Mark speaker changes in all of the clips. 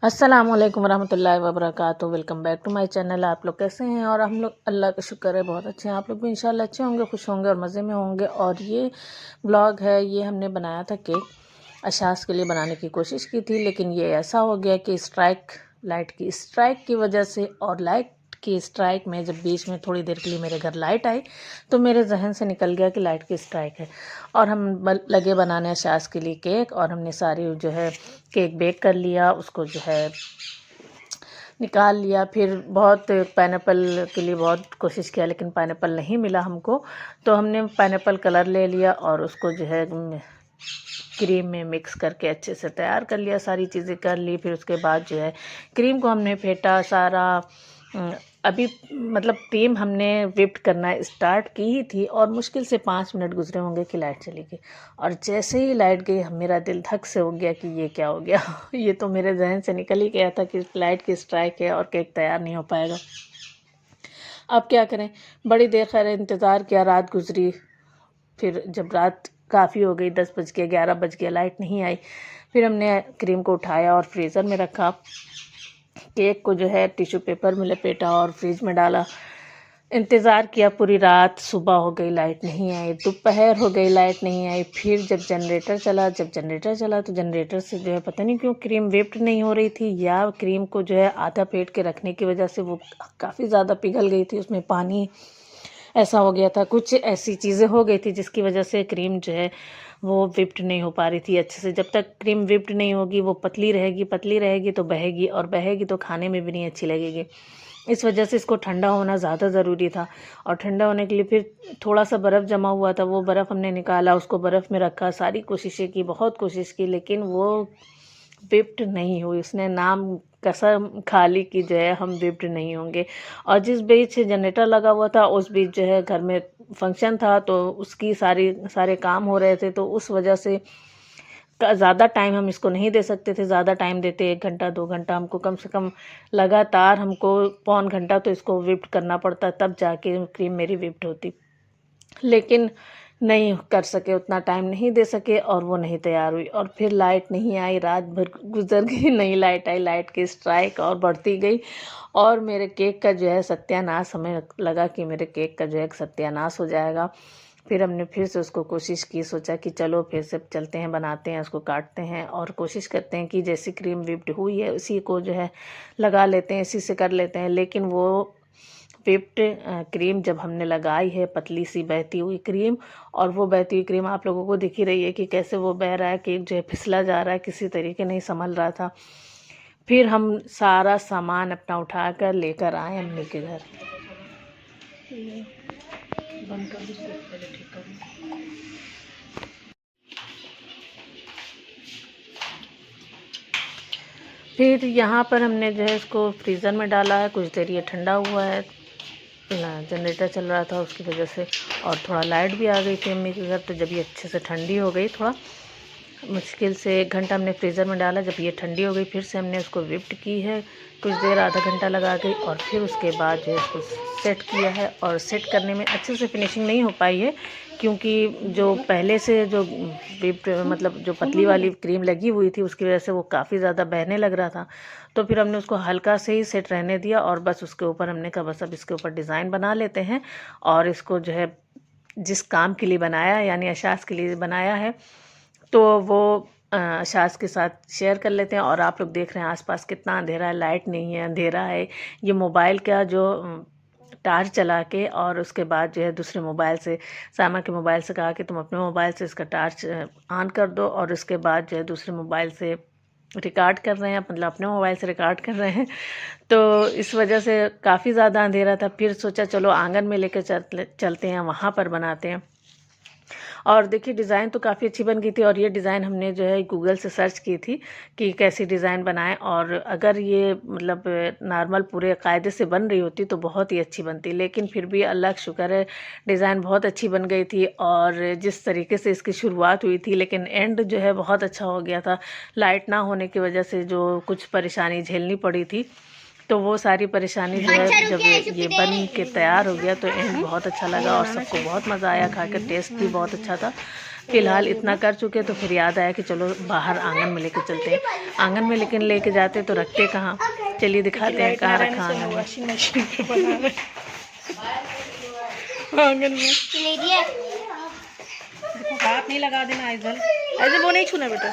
Speaker 1: अस्सलाम वालेकुम रहमतुल्लाहि व बरकातुहू। Welcome back to my channel. आप लोग कैसे हैं? और हम लोग अल्लाह का शुक्र है बहुत अच्छे हैं। आप लोग भी इंशाल्लाह अच्छे होंगे, खुश होंगे और मज़े में होंगे। और ये ब्लॉग है, ये हमने बनाया था केक अशास के लिए बनाने की कोशिश की थी, लेकिन ये ऐसा हो गया कि लाइट की स्ट्राइक की वजह से, और लाइट की स्ट्राइक में जब बीच में थोड़ी देर के लिए मेरे घर लाइट आई तो मेरे जहन से निकल गया कि लाइट की स्ट्राइक है। और हम लगे बनाने अशास के लिए केक, और हमने सारी जो है केक बेक कर लिया, उसको जो है निकाल लिया। फिर बहुत पाइनएप्पल के लिए बहुत कोशिश किया, लेकिन पाइनएप्पल नहीं मिला हमको। तो हमने पाइनएप्पल कलर ले लिया और उसको जो है क्रीम में मिक्स करके अच्छे से तैयार कर लिया, सारी चीज़ें कर ली। फिर उसके बाद जो है क्रीम को हमने फेंटा सारा। अभी मतलब क्रीम हमने विप्ड करना स्टार्ट की ही थी, और मुश्किल से 5 मिनट गुजरे होंगे कि लाइट चली गई। और जैसे ही लाइट गई मेरा दिल धक से हो गया कि ये क्या हो गया। ये तो मेरे जहन से निकल ही गया था कि लाइट की स्ट्राइक है और केक तैयार नहीं हो पाएगा। अब क्या करें, बड़ी देर खैर इंतज़ार किया, रात गुजरी। फिर जब रात काफ़ी हो गई, 10 बज गए, 11 बज गए, लाइट नहीं आई। फिर हमने क्रीम को उठाया और फ्रीज़र में रखा। केक को जो है टिश्यू पेपर में लपेटा और फ्रिज में डाला। इंतज़ार किया पूरी रात, सुबह हो गई लाइट नहीं आई, दोपहर हो गई लाइट नहीं आई। फिर जब जनरेटर चला तो जनरेटर से जो है पता नहीं क्यों क्रीम वेप्ट नहीं हो रही थी, या क्रीम को जो है आधा पेट के रखने की वजह से वो काफ़ी ज़्यादा पिघल गई थी, उसमें पानी ऐसा हो गया था, कुछ ऐसी चीज़ें हो गई थी जिसकी वजह से क्रीम जो है वो विप्ड नहीं हो पा रही थी अच्छे से। जब तक क्रीम विप्ड नहीं होगी वो पतली रहेगी तो बहेगी, और बहेगी तो खाने में भी नहीं अच्छी लगेगी। इस वजह से इसको ठंडा होना ज़्यादा ज़रूरी था। और ठंडा होने के लिए फिर थोड़ा सा बर्फ़ जमा हुआ था, वो बर्फ़ हमने निकाला, उसको बर्फ़ में रखा, सारी कोशिशें की, बहुत कोशिश की, लेकिन वो विप्ड नहीं हुई। उसने नाम कसम खा ली कि जो है हम विप्ड नहीं होंगे। और जिस बीच जनरेटर लगा हुआ था उस बीच जो है घर में फंक्शन था, तो उसकी सारे काम हो रहे थे, तो उस वजह से ज़्यादा टाइम हम इसको नहीं दे सकते थे। ज़्यादा टाइम देते 1 घंटा 2 घंटा, हमको कम से कम लगातार हमको पौन घंटा तो इसको विप्ड करना पड़ता, तब जाके क्रीम मेरी विप्ड होती। लेकिन नहीं कर सके, उतना टाइम नहीं दे सके, और वो नहीं तैयार हुई। और फिर लाइट नहीं आई, रात भर गुजर गई, नहीं लाइट आई, लाइट की स्ट्राइक और बढ़ती गई, और मेरे केक का जो है सत्यानाश, हमें लगा कि मेरे केक का जो है सत्यानाश हो जाएगा। फिर हमने फिर से उसको कोशिश की, सोचा कि चलो फिर से चलते हैं, बनाते हैं, उसको काटते हैं और कोशिश करते हैं कि जैसी क्रीम विप्ड हुई है उसी को जो है लगा लेते हैं, इसी से कर लेते हैं। लेकिन वो विप्ड क्रीम जब हमने लगाई है, पतली सी बहती हुई क्रीम, और वो बहती हुई क्रीम आप लोगों को दिख ही रही है कि कैसे वो बह रहा है, केक जो है फिसला जा रहा है, किसी तरीके नहीं संभल रहा था। फिर हम सारा सामान अपना उठाकर लेकर आए अम्मी के घर। बंद कर दो, पहले ठीक कर लो। फिर यहाँ पर हमने जो है इसको फ्रीज़र में डाला है, कुछ देर ये ठंडा हुआ है। जनरेटर चल रहा था उसकी वजह से, और थोड़ा लाइट भी आ गई थी अम्मी के घर, तो जब ये अच्छे से ठंडी हो गई, थोड़ा मुश्किल से 1 घंटा हमने फ्रीज़र में डाला। जब ये ठंडी हो गई फिर से हमने उसको विप्ड की है, कुछ देर आधा घंटा लगा गई, और फिर उसके बाद जो है इसको सेट किया है। और सेट करने में अच्छे से फिनिशिंग नहीं हो पाई है, क्योंकि जो पहले से जो विप्ड मतलब जो पतली वाली क्रीम लगी हुई थी उसकी वजह से वो काफ़ी ज़्यादा बहने लग रहा था। तो फिर हमने उसको हल्का से ही सेट रहने दिया, और बस उसके ऊपर हमने कहा बस अब इसके ऊपर डिज़ाइन बना लेते हैं। और इसको जो है जिस काम के लिए बनाया, यानी अशास के लिए बनाया है, तो वो अशास के साथ शेयर कर लेते हैं। और आप लोग देख रहे हैं आसपास कितना अंधेरा है, लाइट नहीं है, अंधेरा है। ये मोबाइल का जो टार्च चला के, और उसके बाद जो है दूसरे मोबाइल से, सामा के मोबाइल से कहा कि तुम अपने मोबाइल से इसका टार्च ऑन कर दो, और उसके बाद जो है दूसरे मोबाइल से रिकॉर्ड कर रहे हैं, मतलब अपने मोबाइल से रिकॉर्ड कर रहे हैं। तो इस वजह से काफ़ी ज़्यादा अंधेरा था। फिर सोचा चलो आंगन में लेकर चलते हैं, वहाँ पर बनाते हैं। और देखिए डिज़ाइन तो काफ़ी अच्छी बन गई थी, और ये डिज़ाइन हमने जो है गूगल से सर्च की थी कि कैसी डिज़ाइन बनाएं, और अगर ये मतलब नॉर्मल पूरे कायदे से बन रही होती तो बहुत ही अच्छी बनती। लेकिन फिर भी अल्लाह का शुक्र है, डिज़ाइन बहुत अच्छी बन गई थी। और जिस तरीके से इसकी शुरुआत हुई थी, लेकिन एंड जो है बहुत अच्छा हो गया था। लाइट ना होने की वजह से जो कुछ परेशानी झेलनी पड़ी थी, तो वो सारी परेशानी जो है जब ये बन के तैयार हो गया तो एंड बहुत अच्छा लगा, और सबको बहुत मज़ा आया, खा कर टेस्ट भी बहुत अच्छा था। फ़िलहाल इतना कर चुके तो फिर याद आया कि चलो बाहर आंगन में लेके चलते हैं। आंगन में लेकिन लेके जाते तो रखते कहाँ, चलिए दिखाते हैं कहाँ रखा आंगन में।
Speaker 2: वॉशिंग मशीन पे बना रहे आंगन में। हाथ नहीं लगा देना आइजल, ऐसे वो नहीं छूना बेटा।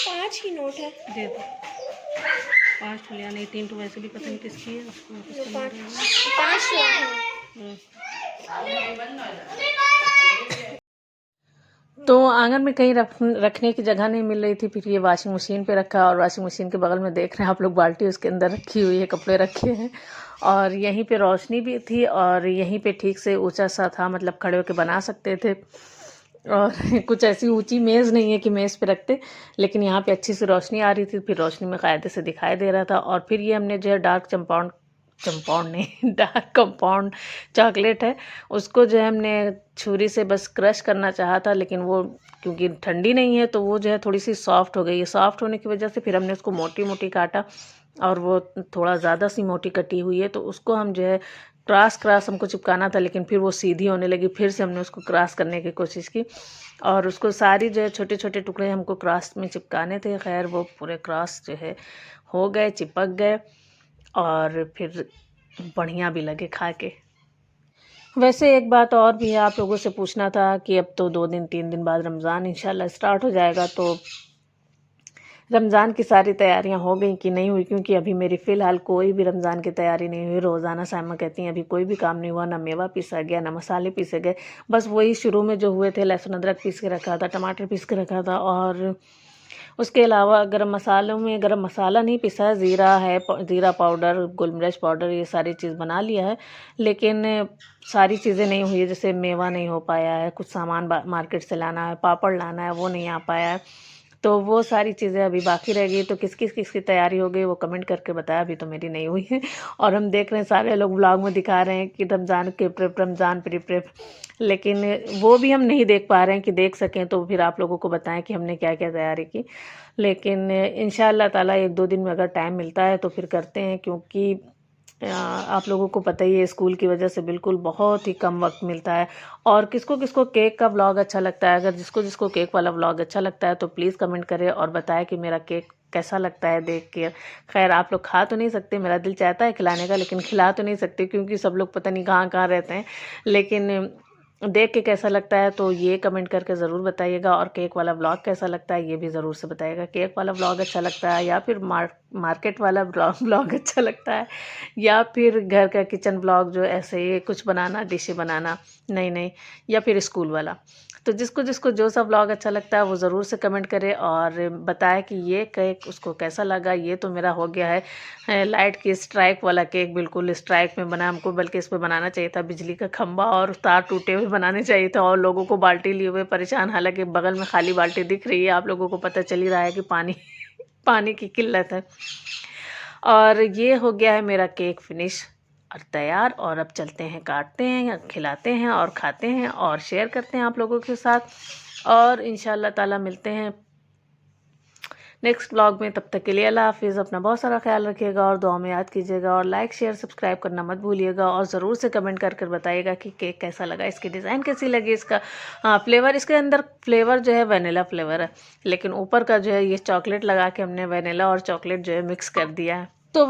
Speaker 2: पाँच ही नोट है, दे दो। 5 तो लिया नहीं, 3 तो वैसे भी पता नहीं किसकी है, उसको 5
Speaker 1: तो आंगन में कहीं रखने की जगह नहीं मिल रही थी, फिर ये वॉशिंग मशीन पे रखा और वॉशिंग मशीन के बगल में देख रहे हैं आप लोग बाल्टी उसके अंदर रखी हुई है, कपड़े रखे हैं और यहीं पे रोशनी भी थी और यहीं पे ठीक से ऊंचा सा था, मतलब खड़े होकर बना सकते थे और कुछ ऐसी ऊंची मेज़ नहीं है कि मेज़ पे रखते, लेकिन यहाँ पे अच्छी सी रोशनी आ रही थी, फिर रोशनी में कायदे से दिखाई दे रहा था। और फिर ये हमने जो है डार्क कंपाउंड नहीं डार्क कंपाउंड चॉकलेट है, उसको जो है हमने छुरी से बस क्रश करना चाहा था, लेकिन वो क्योंकि ठंडी नहीं है तो वो जो है थोड़ी सी सॉफ्ट हो गई है। सॉफ्ट होने की वजह से फिर हमने उसको मोटी मोटी काटा और वो थोड़ा ज़्यादा सी मोटी कटी हुई है, तो उसको हम जो है क्रॉस हमको चिपकाना था, लेकिन फिर वो सीधी होने लगी, फिर से हमने उसको क्रॉस करने की कोशिश की और उसको सारी जो है छोटे छोटे टुकड़े हमको क्रॉस में चिपकाने थे। खैर वो पूरे क्रॉस जो है हो गए, चिपक गए और फिर बढ़िया भी लगे खा के। वैसे एक बात और भी है, आप लोगों से पूछना था कि अब तो 2-3 दिन बाद रमज़ान इंशाल्लाह स्टार्ट हो जाएगा, तो रमज़ान की सारी तैयारियां हो गई कि नहीं हुई, क्योंकि अभी मेरी फ़िलहाल कोई भी रमज़ान की तैयारी नहीं हुई। रोज़ाना साइमा कहती हैं अभी कोई भी काम नहीं हुआ, ना मेवा पीसा गया, ना मसाले पीसे गए, बस वही शुरू में जो हुए थे, लहसुन अदरक पीस के रखा था, टमाटर पीस के रखा था और उसके अलावा गरम मसालों में गरम मसाला नहीं पिसा, ज़ीरा है, ज़ीरा पाउडर, गोल मिर्च पाउडर, ये सारी चीज़ बना लिया है, लेकिन सारी चीज़ें नहीं हुई है। जैसे मेवा नहीं हो पाया है, कुछ सामान मार्केट से लाना है, पापड़ लाना है, वो नहीं आ पाया है, तो वो सारी चीज़ें अभी बाकी रह गई। तो किसकी तैयारी हो गई वो कमेंट करके बताया, अभी तो मेरी नहीं हुई है। और हम देख रहे हैं सारे लोग व्लॉग में दिखा रहे हैं कि रमज़ान के रमज़ान प्री, लेकिन वो भी हम नहीं देख पा रहे हैं कि देख सकें तो फिर आप लोगों को बताएं कि हमने क्या क्या तैयारी की। लेकिन इंशाअल्लाह ताला 1-2 दिन में अगर टाइम मिलता है तो फिर करते हैं, क्योंकि आप लोगों को पता ही है स्कूल की वजह से बिल्कुल बहुत ही कम वक्त मिलता है। और किसको किसको केक का व्लॉग अच्छा लगता है, अगर जिसको जिसको केक वाला व्लॉग अच्छा लगता है तो प्लीज़ कमेंट करें और बताएं कि मेरा केक कैसा लगता है देख के। खैर आप लोग खा तो नहीं सकते, मेरा दिल चाहता है खिलाने का, लेकिन खिला तो नहीं सकते क्योंकि सब लोग पता नहीं कहाँ कहाँ रहते हैं, लेकिन देख के कैसा लगता है तो ये कमेंट करके ज़रूर बताइएगा। और केक वाला व्लॉग कैसा लगता है ये भी ज़रूर से बताइएगा। केक वाला व्लॉग अच्छा लगता है या फिर मार्केट वाला व्लॉग अच्छा लगता है, या फिर घर का किचन व्लॉग जो ऐसे ही कुछ बनाना, डिशें बनाना, नहीं, या फिर स्कूल वाला। तो जिसको जिसको जो सा व्लॉग अच्छा लगता है वो ज़रूर से कमेंट करे और बताए कि ये केक उसको कैसा लगा। ये तो मेरा हो गया है लाइट की स्ट्राइक वाला केक, बिल्कुल स्ट्राइक में बना, हमको बल्कि इस पर बनाना चाहिए था बिजली का खंभा और तार टूटे हुए बनाने चाहिए था और लोगों को बाल्टी लिए हुए परेशान। हालांकि बगल में खाली बाल्टी दिख रही है, आप लोगों को पता चल ही रहा है कि पानी की किल्लत है। और ये हो गया है मेरा केक फिनिश और तैयार, और अब चलते हैं, काटते हैं, खिलाते हैं और खाते हैं और शेयर करते हैं आप लोगों के साथ। और इंशाल्लाह ताला मिलते हैं नेक्स्ट व्लॉग में, तब तक के लिए अल्लाह हाफिज़। अपना बहुत सारा ख्याल रखिएगा और दुआ में याद कीजिएगा और लाइक शेयर सब्सक्राइब करना मत भूलिएगा। और ज़रूर से कमेंट कर बताइएगा कि केक कैसा लगा, इसकी डिज़ाइन कैसी लगी, इसका फ्लेवर, इसके अंदर फ्लेवर जो है वनीला फ्लेवर है, लेकिन ऊपर का जो है ये चॉकलेट लगा के हमने वनीला और चॉकलेट जो है मिक्स कर दिया है, तो